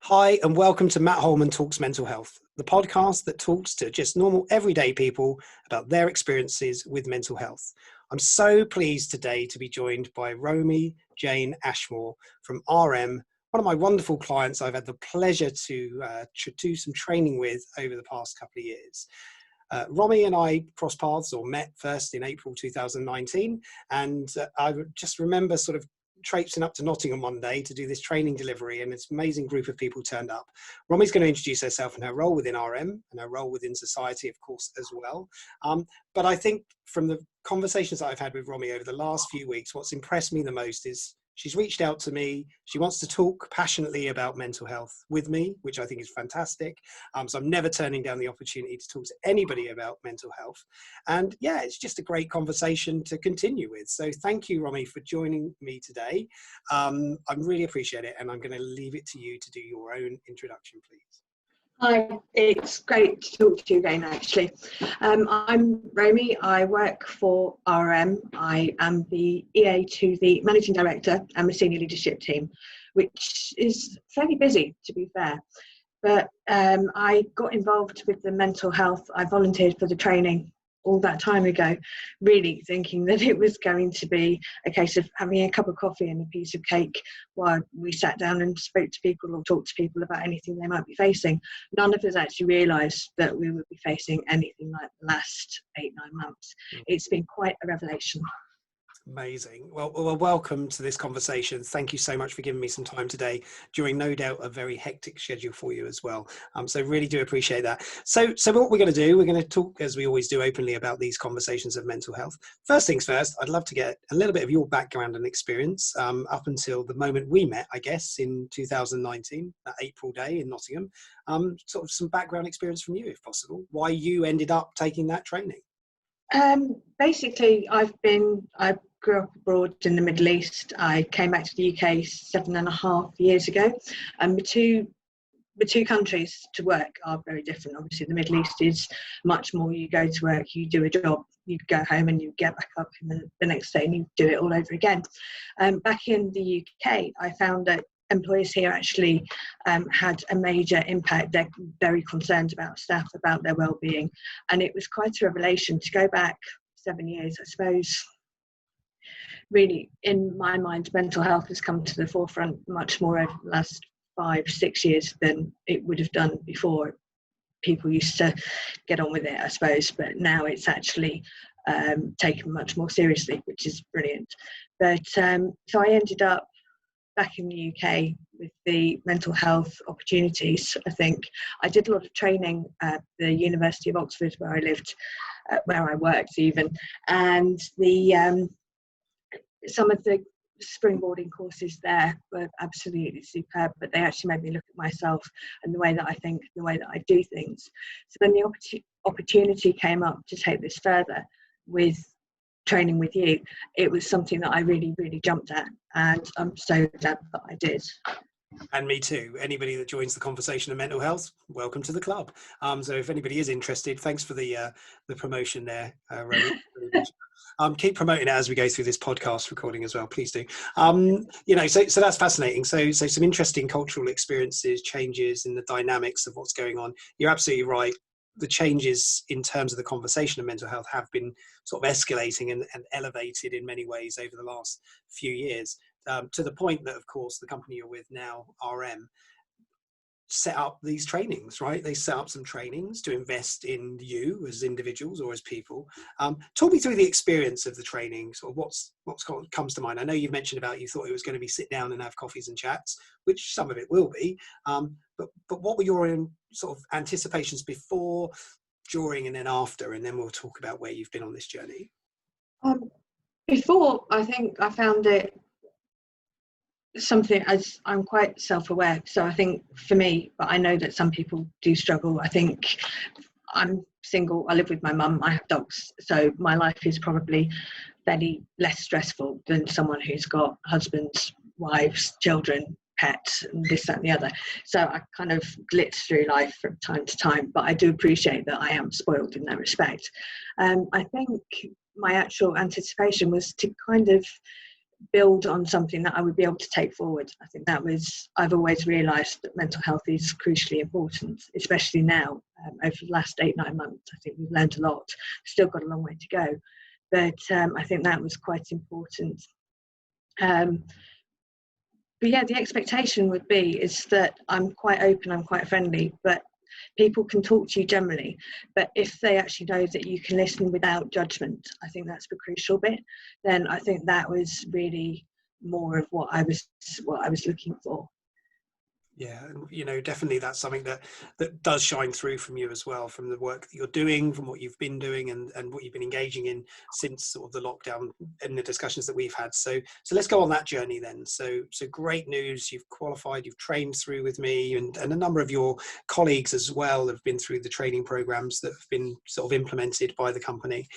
Hi, and welcome to Matt Holman Talks Mental Health, the podcast that talks to just normal, everyday people about their experiences with mental health. I'm so pleased today to be joined by Romy-Jane Ashmore from RM, one of my wonderful clients I've had the pleasure to do some training with over the past couple of years. Romy and I crossed paths or met first in April 2019, and I just remember sort of traipsing up to Nottingham one day to do this training delivery, and this amazing group of people turned up. Romy's going to introduce herself and her role within RM and her role within society, of course, as well. But I think from the conversations that I've had with Romy over the last few weeks, what's impressed me the most is she's reached out to me. She wants to talk passionately about mental health with me, which I think is fantastic. So I'm never turning down the opportunity to talk to anybody about mental health. And yeah, it's just a great conversation to continue with. So thank you, Romy, for joining me today. I really appreciate it. And I'm going to leave it to you to do your own introduction, please. Hi, it's great to talk to you again, actually. I'm Romy. I work for RM. I am the EA to the Managing Director and the Senior Leadership Team, which is fairly busy, to be fair. But I got involved with the mental health. I volunteered for the training all that time ago, really thinking that it was going to be a case of having a cup of coffee and a piece of cake while we sat down and spoke to people or talked to people about anything they might be facing. None of us actually realised that we would be facing anything like the last 8-9 months. It's been quite a revelation. Amazing. Well, welcome to this conversation. Thank you so much for giving me some time today during no doubt a very hectic schedule for you as well. So really do appreciate that. So what we're going to do, we're going to talk, as we always do, openly about these conversations of mental health. First things first, I'd love to get a little bit of your background and experience up until the moment we met, I guess, in 2019, that April day in Nottingham. Sort of some background experience from you, if possible, why you ended up taking that training. Basically, I grew up abroad in the Middle East. I came back to the UK 7.5 years ago, and the two countries to work are very different. Obviously, the Middle East is much more you go to work, you do a job, you go home and you get back up the next day and you do it all over again. Back in the UK, I found that employers here actually had a major impact. They're very concerned about staff, about their well-being, and it was quite a revelation to go back 7 years, I suppose. Really, in my mind, mental health has come to the forefront much more over the last 5-6 years than it would have done before. People used to get on with it, I suppose, but now it's actually taken much more seriously, which is brilliant. But so I ended up back in the UK with the mental health opportunities. I think I did a lot of training at the University of Oxford, where I lived, where I worked even, and some of the springboarding courses there were absolutely superb, but they actually made me look at myself and the way that I think, the way that I do things. So when the opportunity came up to take this further with training with you, it was something that I really, really jumped at, and I'm so glad that I did. And me too. Anybody that joins the conversation of mental health, welcome to the club. So if anybody is interested, thanks for the promotion there, Romy. Keep promoting it as we go through this podcast recording as well, please do. So that's fascinating. So some interesting cultural experiences, changes in the dynamics of what's going on. You're absolutely right. The changes in terms of the conversation of mental health have been sort of escalating and elevated in many ways over the last few years, to the point that, of course, the company you're with now, RM, set up these trainings, right? They set up some trainings to invest in you as individuals or as people. Talk me through the experience of the training, sort of what's comes to mind. I know you've mentioned about you thought it was going to be sit down and have coffees and chats, which some of it will be. But what were your sort of anticipations before, during, and then after? And then we'll talk about where you've been on this journey. Before, I think I found it something, as I'm quite self-aware, so I think for me, but I know that some people do struggle. I think I'm single, I live with my mum, I have dogs, so my life is probably fairly less stressful than someone who's got husbands, wives, children, pets, and this, that and the other. So I kind of glitz through life from time to time, but I do appreciate that I am spoiled in that respect. I think my actual anticipation was to kind of build on something that I would be able to take forward. I think I've always realised that mental health is crucially important, especially now. Over the last 8-9 months, I think we've learned a lot. Still got a long way to go, but I think that was quite important. But yeah, the expectation would be is that I'm quite open, I'm quite friendly, but people can talk to you generally. But if they actually know that you can listen without judgment, I think that's the crucial bit. Then I think that was really more of what I was looking for. Yeah, definitely that's something that does shine through from you as well, from the work that you're doing, from what you've been doing, and what you've been engaging in since sort of the lockdown and the discussions that we've had. So let's go on that journey then. So great news, you've qualified, you've trained through with me, and a number of your colleagues as well have been through the training programs that have been sort of implemented by the company.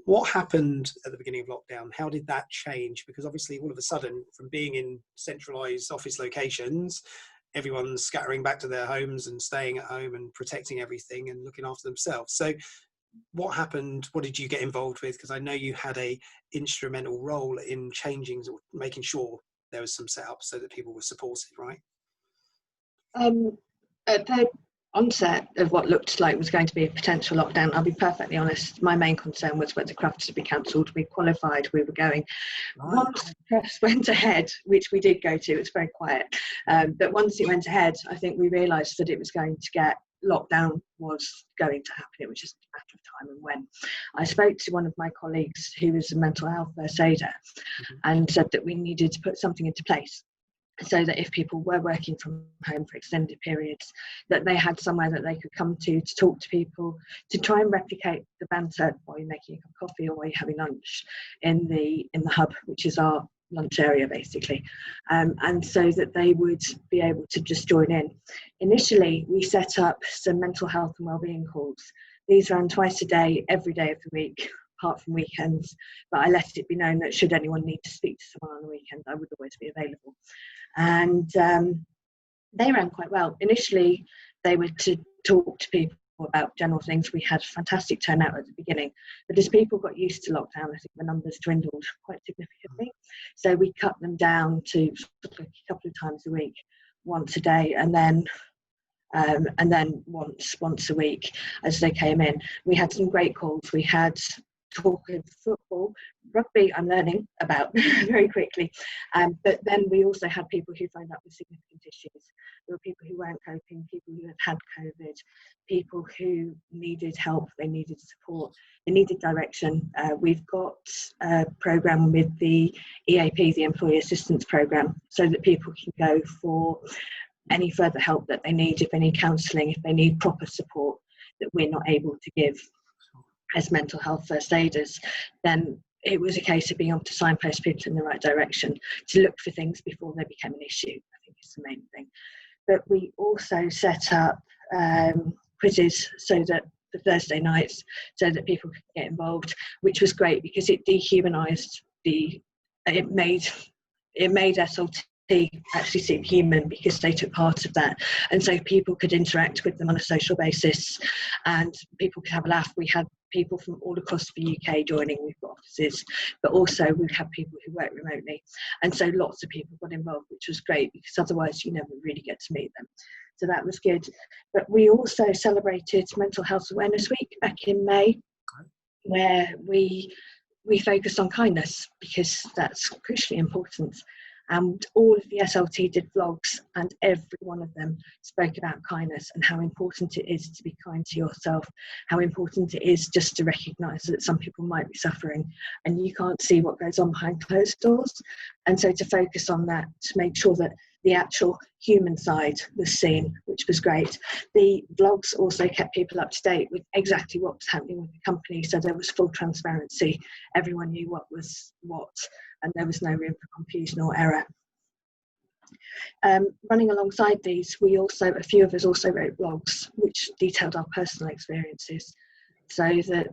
What happened at the beginning of lockdown? How did that change? Because obviously all of a sudden, from being in centralized office locations, everyone's scattering back to their homes and staying at home and protecting everything and looking after themselves. So what happened? What did you get involved with? Because I know you had a instrumental role in changing or making sure there was some setup so that people were supported, right? At the onset of what looked like was going to be a potential lockdown, I'll be perfectly honest, my main concern was whether crafts to be cancelled. We qualified, we were going. Right. Once crafts went ahead, which we did go to, it was very quiet, but once it went ahead, I think we realised that it was going to get, lockdown was going to happen. It was just a matter of time and when. I spoke to one of my colleagues who was a mental health first aider and said that we needed to put something into place so that if people were working from home for extended periods, that they had somewhere that they could come to talk to people, to try and replicate the banter while you're making a cup of coffee or while you're having lunch in the hub, which is our lunch area basically, and so that they would be able to just join in. Initially, we set up some mental health and wellbeing calls. These ran twice a day, every day of the week, apart from weekends, but I let it be known that should anyone need to speak to someone on the weekend, I would always be available. And they ran quite well. Initially, they were to talk to people about general things. We had fantastic turnout at the beginning, but as people got used to lockdown, I think the numbers dwindled quite significantly. So we cut them down to a couple of times a week, once a day, and then once a week as they came in. We had some great calls. We had talk of football, rugby I'm learning about very quickly, but then we also had people who phoned up with significant issues. There were people who weren't coping, people who had COVID, people who needed help, they needed support, they needed direction. We've got a programme with the EAP, the Employee Assistance Programme, so that people can go for any further help that they need, if they need counselling, if they need proper support that we're not able to give as mental health first aiders. Then it was a case of being able to signpost people in the right direction, to look for things before they became an issue, I think is the main thing. But we also set up quizzes so that for Thursday nights, so that people could get involved, which was great because it dehumanised it made SLT actually seem human because they took part of that, and so people could interact with them on a social basis and people could have a laugh. We had people from all across the UK joining. We've got offices, but also we'd have people who work remotely, and so lots of people got involved, which was great because otherwise you never really get to meet them. So that was good. But we also celebrated Mental Health Awareness Week back in May, where we focused on kindness because that's crucially important. And all of the SLT did vlogs, and every one of them spoke about kindness and how important it is to be kind to yourself, how important it is just to recognise that some people might be suffering and you can't see what goes on behind closed doors. And so to focus on that, to make sure that the actual human side was seen, which was great. The vlogs also kept people up to date with exactly what was happening with the company, so there was full transparency. Everyone knew what was what, and there was no room for confusion or error. Running alongside these, a few of us also wrote blogs which detailed our personal experiences so that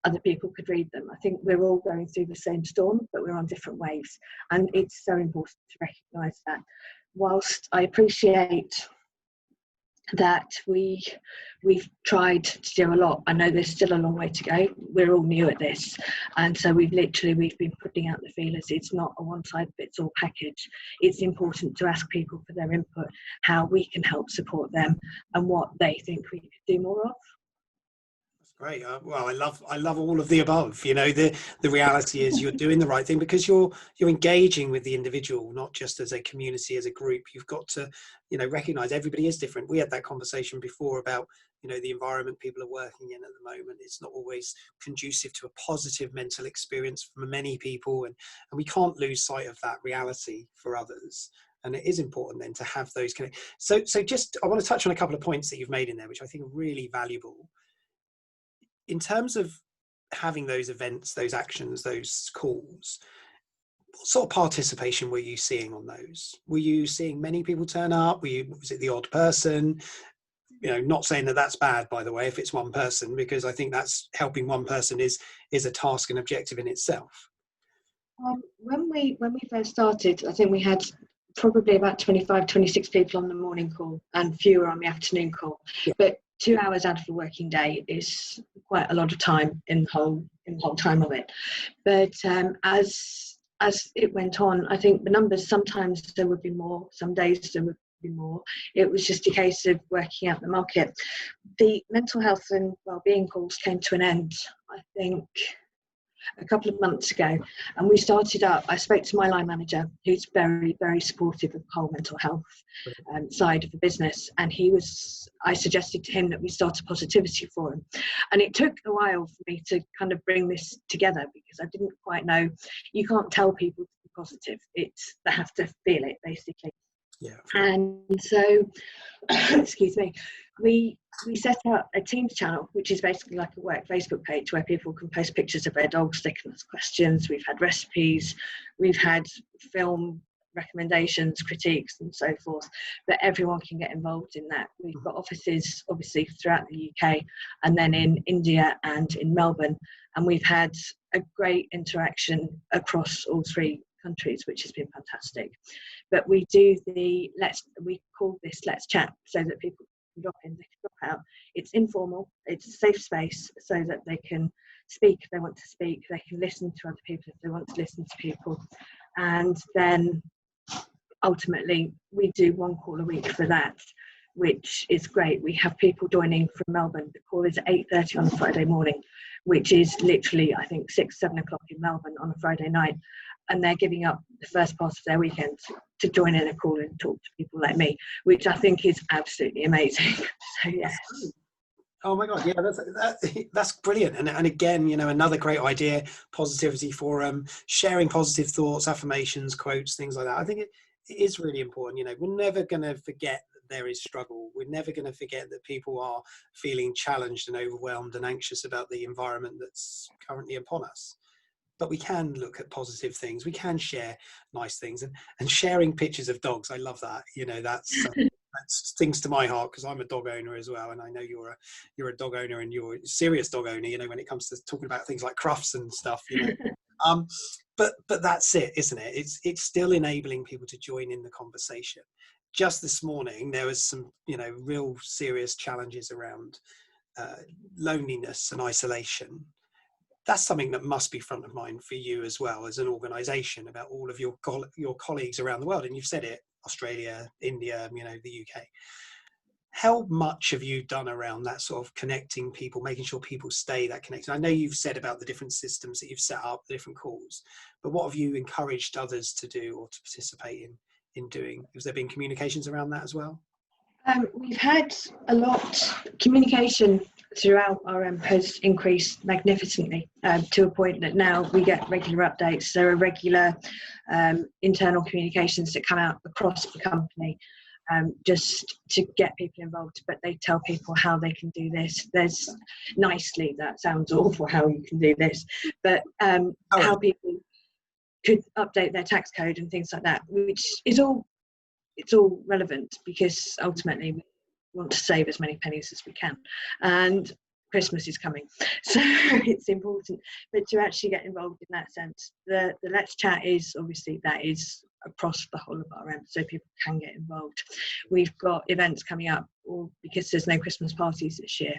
other people could read them. I think we're all going through the same storm, but we're on different waves, and it's so important to recognise that. Whilst I appreciate that we we've tried to do a lot. I know there's still a long way to go. We're all new at this, and so we've been putting out the feelers. It's not a one-size-fits-all package. It's important to ask people for their input, how we can help support them, and what they think we could do more of. Great. Well, I love all of the above. You know, the reality is you're doing the right thing because you're engaging with the individual, not just as a community, as a group. You've got to, you know, recognize everybody is different. We had that conversation before about, you know, the environment people are working in at the moment. It's not always conducive to a positive mental experience for many people, and we can't lose sight of that reality for others. And it is important then to have those so just I want to touch on a couple of points that you've made in there, which I think are really valuable. In terms of having those events, those actions, those calls, what sort of participation were you seeing on those? Were you seeing many people turn up? Was it the odd person? You know, not saying that that's bad, by the way, if it's one person, because I think that's helping one person is a task and objective in itself. When we first started, I think we had probably about 25, 26 people on the morning call and fewer on the afternoon call. Yeah. But 2 hours out of a working day is quite a lot of time in the whole time of it. But as it went on, I think the numbers, sometimes there would be more, some days there would be more. It was just a case of working out the market. The mental health and wellbeing calls came to an end, I think, a couple of months ago, and we started up. I spoke to my line manager, who's very, very supportive of the whole mental health side of the business, and I suggested to him that we start a positivity forum. And it took a while for me to kind of bring this together, because I didn't quite know. You can't tell people to be positive. They have to feel it, basically. Yeah. And so, excuse me, we set up a Teams channel, which is basically like a work Facebook page where people can post pictures of their dogs, they can ask questions. We've had recipes, we've had film recommendations, critiques, and so forth, but everyone can get involved in that. We've got offices obviously throughout the UK, and then in India and in Melbourne, and we've had a great interaction across all three countries, which has been fantastic. But we call this Let's Chat, so that people can drop in, they can drop out. It's informal, it's a safe space, so that they can speak if they want to speak, they can listen to other people if they want to listen to people. And then ultimately we do one call a week for that, which is great. We have people joining from Melbourne. The call is at 8:30 on a Friday morning, which is literally, I think, 6-7 o'clock in Melbourne on a Friday night. And they're giving up the first part of their weekend to join in a call and talk to people like me, which I think is absolutely amazing. So, yeah. Oh my God, yeah, that's brilliant. And again, you know, another great idea, positivity forum, sharing positive thoughts, affirmations, quotes, things like that. I think it is really important. You know, we're never going to forget that there is struggle. We're never going to forget that people are feeling challenged and overwhelmed and anxious about the environment that's currently upon us. But we can look at positive things. We can share nice things, and sharing pictures of dogs. I love that. You know, that's things to my heart, because I'm a dog owner as well, and I know you're a dog owner, and you're a serious dog owner. You know, when it comes to talking about things like crufts and stuff. You know, but that's it, isn't it? It's still enabling people to join in the conversation. Just this morning, there was some, you know, real serious challenges around loneliness and isolation. That's something that must be front of mind for you as well as an organisation, about all of your colleagues around the world. And you've said it, Australia, India, you know, the UK. How much have you done around that sort of connecting people, making sure people stay that connected? I know you've said about the different systems that you've set up, the different calls, but what have you encouraged others to do or to participate in doing? Has there been communications around that as well? We've had a lot. Communication throughout our posts increased magnificently, to a point that now we get regular updates. There are regular internal communications that come out across the company, just to get people involved, but they tell people how they can do this. There's nicely, that sounds awful, how you can do this, but how people could update their tax code and things like that, which is it's all relevant, because ultimately we want to save as many pennies as we can. And Christmas is coming, so it's important. But to actually get involved in that sense, the Let's Chat is obviously, that is across the whole of RM, so people can get involved. We've got events coming up, or because there's no Christmas parties this year,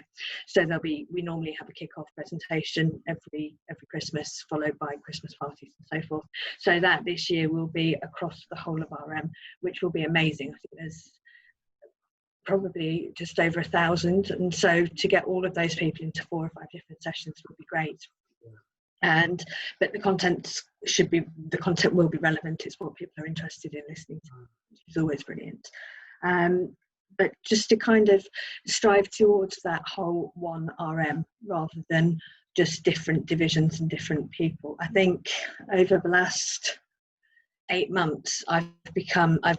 so we normally have a kick-off presentation every Christmas, followed by Christmas parties and so forth. So that this year will be across the whole of RM, which will be amazing. I think there's probably just over 1,000, and so to get all of those people into 4 or 5 different sessions would be great. But the content will be relevant. It's what people are interested in listening to, which is always brilliant. But just to kind of strive towards that whole one RM rather than just different divisions and different people. I think over the last 8 months, I've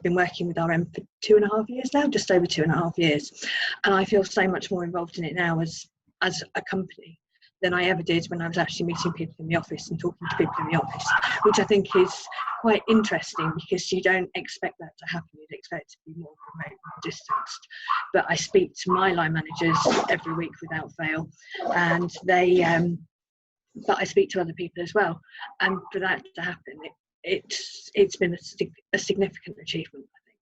been working with RM for 2.5 years now, just over 2.5 years, and I feel so much more involved in it now as a company than I ever did when I was actually meeting people in the office and talking to people in the office, which I think is quite interesting, because you don't expect that to happen. You'd expect it to be more remote and distanced. But I speak to my line managers every week without fail, and but I speak to other people as well, and for that to happen, it's been a significant achievement, I think.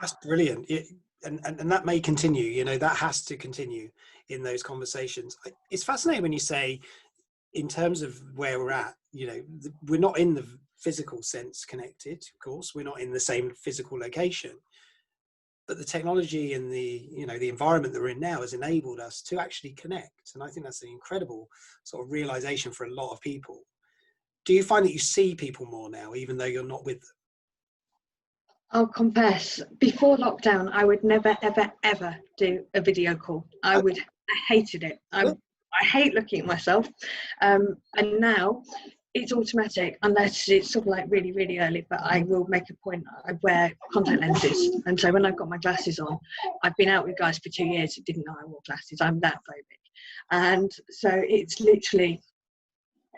That's brilliant. And that may continue, that has to continue in those conversations. It's fascinating when you say, in terms of where we're at, we're not in the physical sense connected, of course, we're not in the same physical location, but the technology and the environment that we're in now has enabled us to actually connect. And I think that's an incredible sort of realization for a lot of people. Do you find that you see people more now, even though you're not with them? I'll confess, before lockdown, I would never, ever, ever do a video call. I hated it. I hate looking at myself. And now it's automatic, unless it's sort of like really, really early, but I will make a point. I wear contact lenses. And so when I've got my glasses on, I've been out with guys for 2 years who didn't know I wore glasses. I'm that phobic. And so it's literally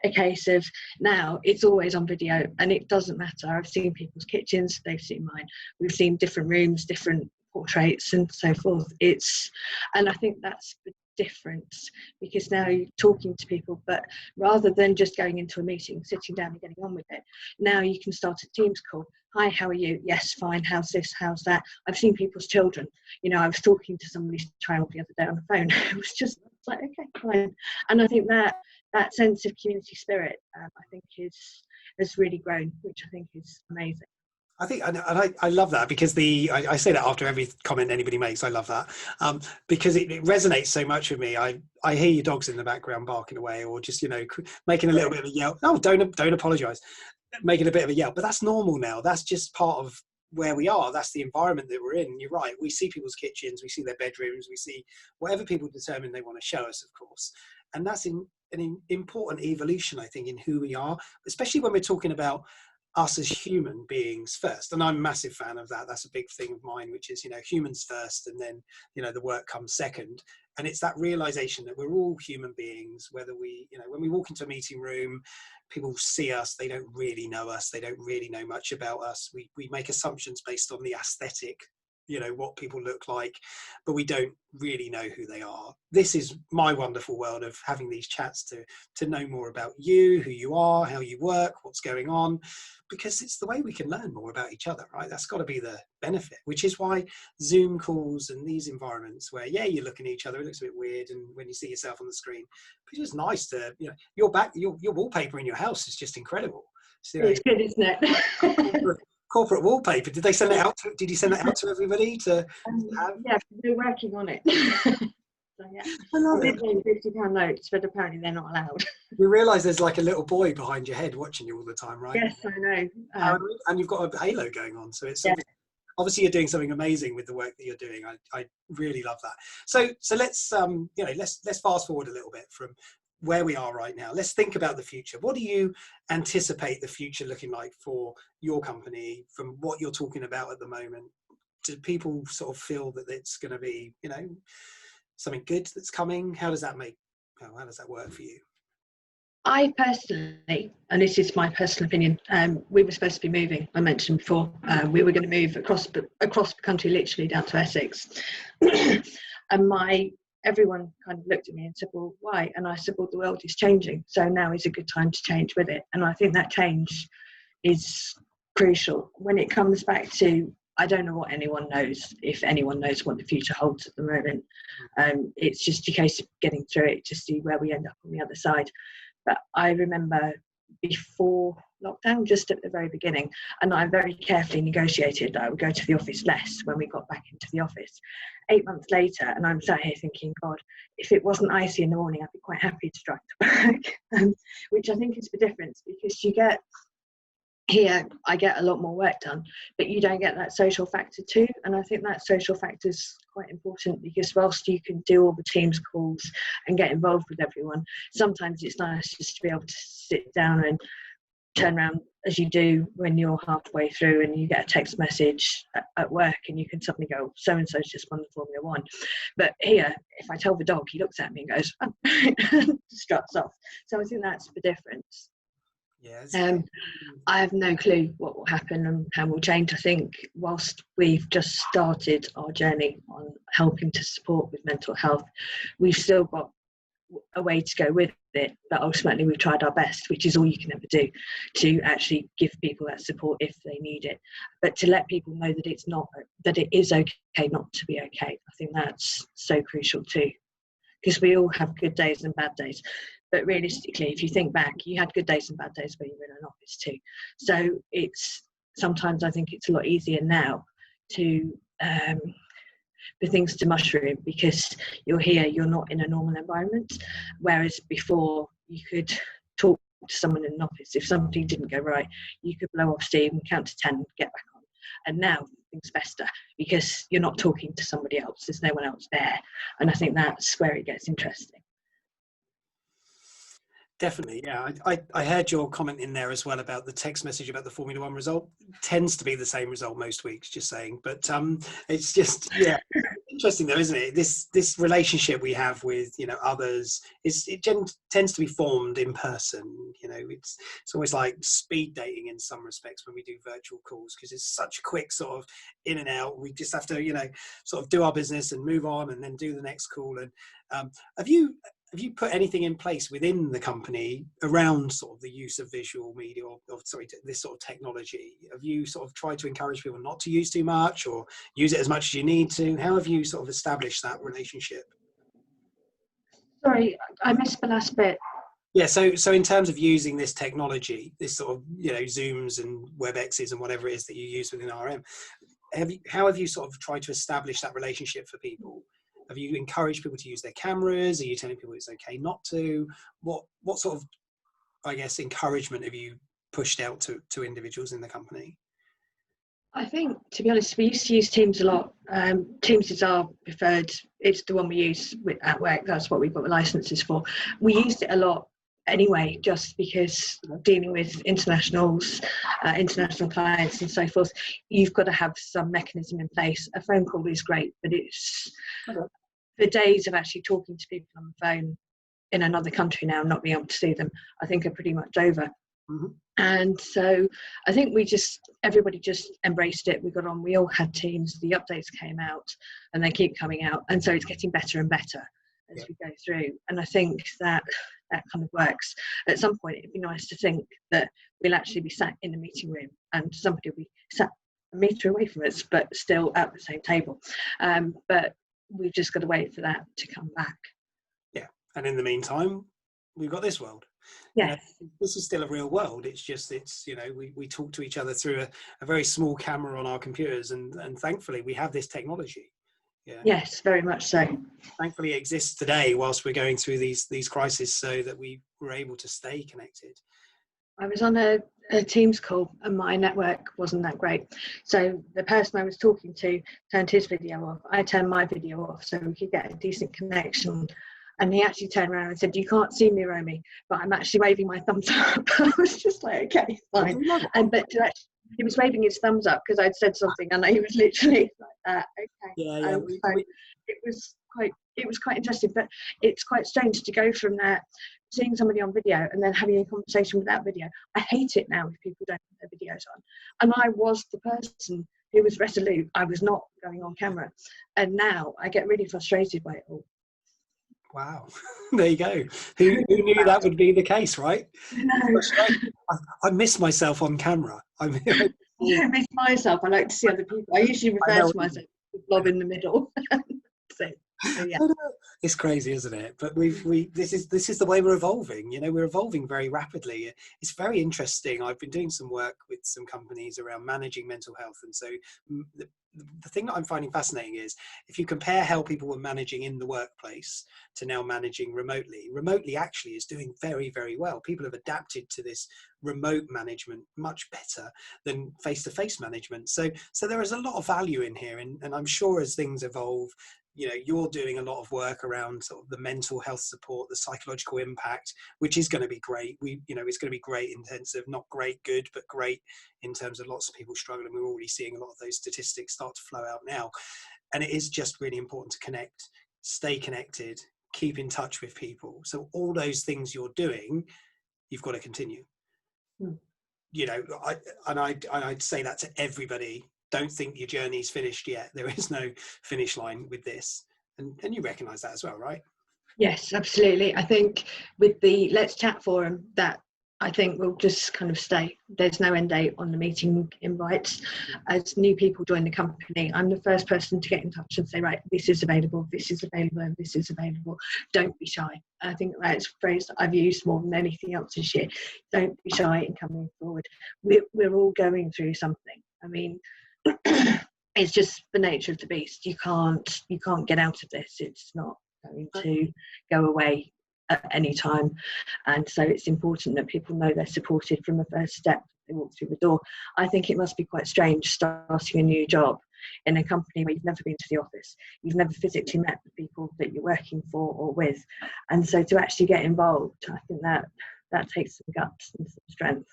a case of now it's always on video, and it doesn't matter. I've seen people's kitchens, they've seen mine, we've seen different rooms, different portraits and so forth. And I think that's the difference, because now you're talking to people, but rather than just going into a meeting, sitting down and getting on with it, now you can start a Teams call. Hi, how are you? Yes, fine. How's this? How's that? I've seen people's children. I was talking to somebody's child the other day on the phone. It was just like, okay, fine. And I think that sense of community spirit, I think has really grown, which I think is amazing. I think, and I love that, because I say that after every comment anybody makes. I love that because it resonates so much with me. I hear your dogs in the background barking away, or just making a little bit of a yell. Oh, don't apologise. Making a bit of a yell, but that's normal now. That's just part of where we are. That's the environment that we're in. You're right. We see people's kitchens, we see their bedrooms, we see whatever people determine they want to show us, of course. And that's an important evolution, I think, in who we are, especially when we're talking about us as human beings first. And I'm a massive fan of that. That's a big thing of mine, which is, humans first, and then, the work comes second. And it's that realization that we're all human beings, whether we, when we walk into a meeting room, people see us, they don't really know us, they don't really know much about us. We make assumptions based on the aesthetic, what people look like, but we don't really know who they are. This is my wonderful world of having these chats to know more about you, who you are, how you work, what's going on, because it's the way we can learn more about each other, right? That's got to be the benefit, which is why Zoom calls and these environments where, you're looking at each other, it looks a bit weird, and when you see yourself on the screen, but it's just nice to, your wallpaper in your house is just incredible. So, it's good, isn't it? Corporate wallpaper. Did you send that out to everybody to have? Yeah, we're working on it. So, yeah. I love it. £50 notes, but apparently they're not allowed. You realise there's like a little boy behind your head watching you all the time, right? Yes, I know. And you've got a halo going on, so it's obviously you're doing something amazing with the work that you're doing. I really love that. So let's let's fast forward a little bit from where we are right now. Let's think about the future. What do you anticipate the future looking like for your company, from what you're talking about at the moment? Do people sort of feel that it's going to be, something good that's coming? How does that work for you? I personally, and this is my personal opinion, we were supposed to be moving. I mentioned before, we were going to move across the country, literally down to Essex. And my everyone kind of looked at me and said, well, why? And I said, well, the world is changing, so now is a good time to change with it. And I think that change is crucial. When it comes back to, I don't know what anyone knows, if anyone knows what the future holds at the moment. It's just a case of getting through it to see where we end up on the other side. But I remember before lockdown, just at the very beginning, and I very carefully negotiated that I would go to the office less when we got back into the office. 8 months later, and I'm sat here thinking, God, if it wasn't icy in the morning, I'd be quite happy to drive to work, which I think is the difference, because you get here, I get a lot more work done, but you don't get that social factor too. And I think that social factor is quite important, because whilst you can do all the Teams calls and get involved with everyone, sometimes it's nice just to be able to sit down and turn around, as you do when you're halfway through and you get a text message at work and you can suddenly go, so and so's just won the Formula One. But here, if I tell the dog, he looks at me and goes, oh, struts off. So I think that's the difference. Yes. I have no clue what will happen and how we'll change. I think whilst we've just started our journey on helping to support with mental health, we've still got a way to go with it, but ultimately we've tried our best, which is all you can ever do, to actually give people that support if they need it, but to let people know that it's not, that it is okay not to be okay. I think that's so crucial too, because we all have good days and bad days. But realistically, if you think back, you had good days and bad days when you were in an office too. So it's sometimes, I think it's a lot easier now to for things to mushroom, because you're here, you're not in a normal environment. Whereas before, you could talk to someone in an office. If something didn't go right, you could blow off steam, count to 10, get back on. And now things fester because you're not talking to somebody else. There's no one else there. And I think that's where it gets interesting. Definitely, yeah. I heard your comment in there as well about the text message about the Formula One result. Tends to be the same result most weeks, just saying. But it's just, yeah, interesting though, isn't it? This relationship we have with, you know, others, tends to be formed in person. You know, it's always like speed dating in some respects when we do virtual calls, because it's such a quick sort of in and out. We just have to, you know, sort of do our business and move on and then do the next call. And have you put anything in place within the company around sort of the use of visual media or this sort of technology? Have you sort of tried to encourage people not to use too much or use it as much as you need to? How have you sort of established that relationship? Sorry, I missed the last bit. Yeah, so in terms of using this technology, this sort of, you know, Zooms and WebExes and whatever it is that you use within RM, how have you sort of tried to establish that relationship for people? Have you encouraged people to use their cameras? Are you telling people it's okay not to? What sort of, I guess, encouragement have you pushed out to individuals in the company? I think, to be honest, we used to use Teams a lot. Teams is our preferred, it's the one we use at work. That's what we've got the licenses for. We used it a lot anyway, just because dealing with internationals, international clients and so forth, you've got to have some mechanism in place. A phone call is great, but it's the days of actually talking to people on the phone in another country now, not being able to see them, I think are pretty much over. Mm-hmm. And so I think everybody just embraced it. We got on, we all had Teams, the updates came out and they keep coming out. And so it's getting better and better as we go through. And I think that kind of works. At some point, it'd be nice to think that we'll actually be sat in a meeting room and somebody will be sat a metre away from us, but still at the same table. But we've just got to wait for that to come back. Yeah. And in the meantime, we've got this world. Yes. You know, this is still a real world. It's just, you know, we talk to each other through a very small camera on our computers, and thankfully we have this technology. Yeah. Yes, very much so. Thankfully it exists today whilst we're going through these crises, so that we were able to stay connected. I was on a Teams call and my network wasn't that great. So the person I was talking to turned his video off. I turned my video off so we could get a decent connection. And he actually turned around and said, "You can't see me, Romy, but I'm actually waving my thumbs up." I was just like, okay, fine. He was waving his thumbs up because I'd said something, and he was literally like that. Okay. Yeah. It was quite interesting, but it's quite strange to go from that, seeing somebody on video and then having a conversation without video. I hate it now if people don't have their videos on. And I was the person who was resolute. I was not going on camera. And now I get really frustrated by it all. Wow. There you go. Who knew that would be the case, right? No, I miss myself on camera. I don't miss myself. I like to see other people. I usually I refer know. to myself as the blob in the middle. so, so yeah. I know. It's crazy, isn't it? But this is the way we're evolving. We're evolving very rapidly. It's very interesting. I've been doing some work with some companies around managing mental health, and so the thing that I'm finding fascinating is if you compare how people were managing in the workplace to now managing remotely actually is doing very, very well. People have adapted to this remote management much better than face-to-face management. So there is a lot of value in here, and I'm sure as things evolve, you're doing a lot of work around sort of the mental health support, the psychological impact, which is going to be great. It's going to be great in terms of not great, good, but great in terms of lots of people struggling. We're already seeing a lot of those statistics start to flow out now. And it is just really important to connect, stay connected, keep in touch with people. So all those things you're doing, you've got to continue. Mm. I'd say that to everybody. Don't think your journey's finished yet. There is no finish line with this. And you recognise that as well, right? Yes, absolutely. I think with the Let's Chat forum, that I think will just kind of stay. There's no end date on the meeting invites. As new people join the company, I'm the first person to get in touch and say, right, this is available, and this is available. Don't be shy. I think that's a phrase that I've used more than anything else this year. Don't be shy in coming forward. We're all going through something. I mean, it's just the nature of the beast. You can't get out of this. It's not going to go away at any time, and so it's important that people know they're supported from the first step they walk through the door. I think it must be quite strange starting a new job in a company where you've never been to the office, you've never physically met the people that you're working for or with, and so to actually get involved, I think that takes some guts and some strength.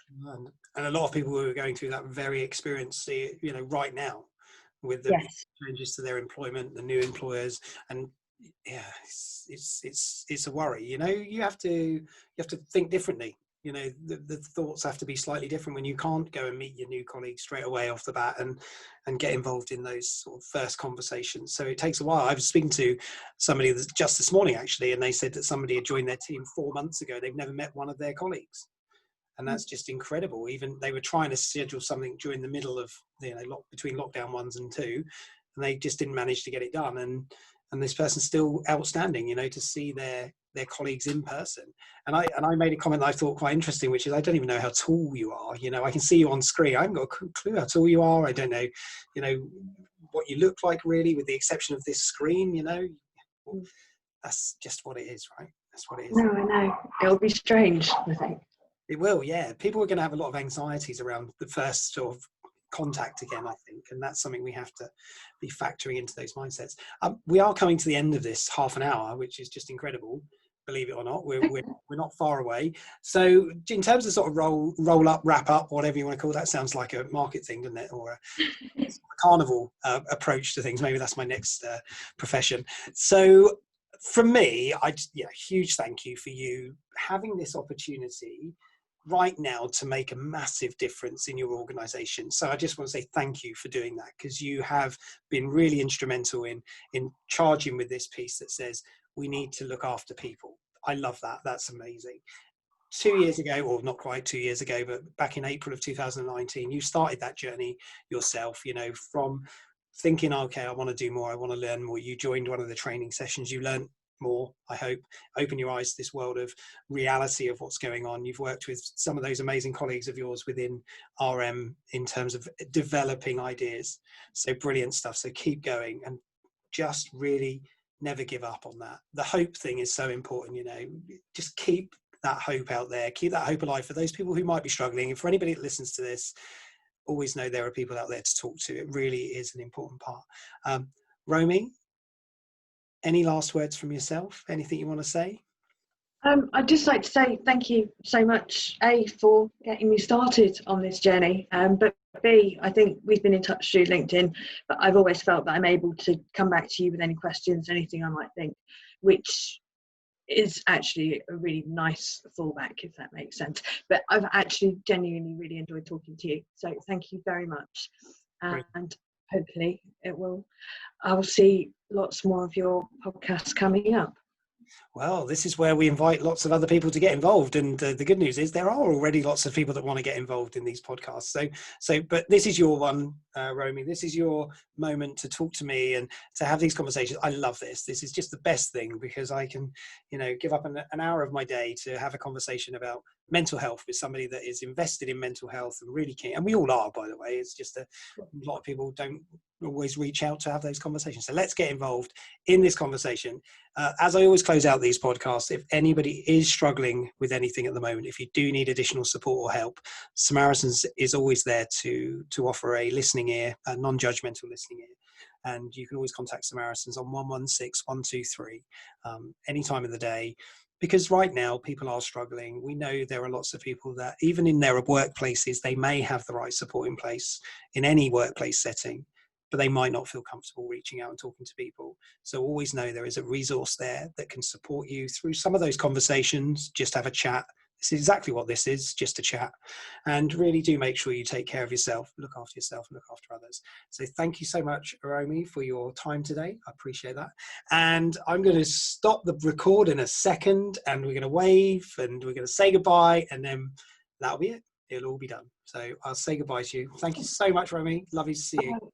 And a lot of people who are going through that very experience, right now, with the Yes. changes to their employment, the new employers, and yeah, it's a worry. You have to think differently. The thoughts have to be slightly different when you can't go and meet your new colleagues straight away off the bat and get involved in those sort of first conversations. So it takes a while. I was speaking to somebody just this morning actually, and they said that somebody had joined their team 4 months ago. They've never met one of their colleagues. And that's just incredible. Even they were trying to schedule something during the middle of between lockdown 1 and 2, and they just didn't manage to get it done. And this person's still outstanding, to see their colleagues in person. And I made a comment that I thought quite interesting, which is I don't even know how tall you are. I can see you on screen. I haven't got a clue how tall you are. I don't know, what you look like really, with the exception of this screen. That's just what it is, right? That's what it is. No, I know. It'll be strange, I think. It will, yeah. People are going to have a lot of anxieties around the first sort of contact again, I think, and that's something we have to be factoring into those mindsets. We are coming to the end of this half an hour, which is just incredible. Believe it or not, we're not far away. So, in terms of sort of roll up, wrap up, whatever you want to call that, sounds like a market thing, doesn't it, or a carnival approach to things. Maybe that's my next profession. So, from me, huge thank you for you having this opportunity right now to make a massive difference in your organization. So I just want to say thank you for doing that, because you have been really instrumental in charging with this piece that says we need to look after people. I love that. That's amazing. 2 years ago, or not quite 2 years ago, but back in April of 2019, you started that journey yourself, from thinking, okay, I want to do more, I want to learn more. You joined one of the training sessions, you learned more, I hope, open your eyes to this world of reality of what's going on. You've worked with some of those amazing colleagues of yours within RM in terms of developing ideas. So brilliant stuff. So keep going and just really never give up on that. The hope thing is so important, just keep that hope out there, keep that hope alive for those people who might be struggling. And for anybody that listens to this, always know there are people out there to talk to. It really is an important part. Romy, any last words from yourself? Anything you want to say? I'd just like to say thank you so much, A, for getting me started on this journey, but B, I think we've been in touch through LinkedIn, but I've always felt that I'm able to come back to you with any questions, anything I might think, which is actually a really nice fallback, if that makes sense. But I've actually genuinely really enjoyed talking to you, so thank you very much. And hopefully I'll see lots more of your podcasts coming up. Well, this is where we invite lots of other people to get involved, and the good news is there are already lots of people that want to get involved in these podcasts. But this is your one, Romy. This is your moment to talk to me and to have these conversations. I love this. This is just the best thing, because I can, give up an hour of my day to have a conversation about mental health with somebody that is invested in mental health and really keen. And we all are, by the way. It's just a lot of people don't always reach out to have those conversations. So let's get involved in this conversation. As I always close out these podcasts, if anybody is struggling with anything at the moment, if you do need additional support or help, Samaritans is always there to offer a listening ear, a non-judgmental listening ear. And you can always contact Samaritans on 116 123 any time of the day. Because right now people are struggling. We know there are lots of people that even in their workplaces, they may have the right support in place in any workplace setting, but they might not feel comfortable reaching out and talking to people. So always know there is a resource there that can support you through some of those conversations. Just have a chat. This is exactly what this is, just a chat. And really do make sure you take care of yourself, look after yourself, and look after others. So thank you so much, Romy, for your time today. I appreciate that. And I'm going to stop the record in a second, and we're going to wave, and we're going to say goodbye, and then that'll be it. It'll all be done. So I'll say goodbye to you. Thank you so much, Romy. Lovely to see you.